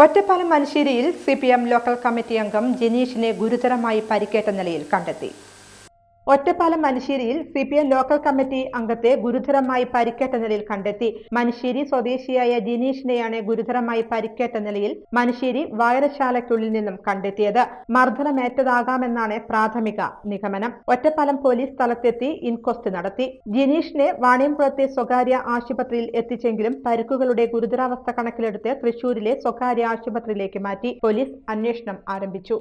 Ottapalam മനുശ്ശേരിയിൽ CPM local committee അംഗം ജനീഷിനെ ഗുരുതരമായി പരിക്കേറ്റ നിലയിൽ കണ്ടെത്തി. ഒറ്റപ്പാലം മനുശ്ശേരിയിൽ സിപിഎം ലോക്കൽ കമ്മിറ്റി അംഗത്തെ ഗുരുതരമായി പരിക്കേറ്റ നിലയിൽ കണ്ടെത്തി. മനുശ്ശേരി സ്വദേശിയായ ജനീഷിനെയാണ് ഗുരുതരമായി പരിക്കേറ്റ നിലയിൽ മനുശ്ശേരി വായനശാലയ്ക്കുള്ളിൽ നിന്നും കണ്ടെത്തിയത്. മർദ്ദനമേറ്റതാകാമെന്നാണ് പ്രാഥമിക നിഗമനം. ഒറ്റപ്പാലം പോലീസ് സ്ഥലത്തെത്തി ഇൻക്വസ്റ്റ് നടത്തി. ജനീഷിനെ വാണിയംകുളത്തെ സ്വകാര്യ ആശുപത്രിയിൽ എത്തിച്ചെങ്കിലും പരിക്കുകളുടെ ഗുരുതരാവസ്ഥ കണക്കിലെടുത്ത് തൃശൂരിലെ സ്വകാര്യ ആശുപത്രിയിലേക്ക് മാറ്റി. പോലീസ് അന്വേഷണം ആരംഭിച്ചു.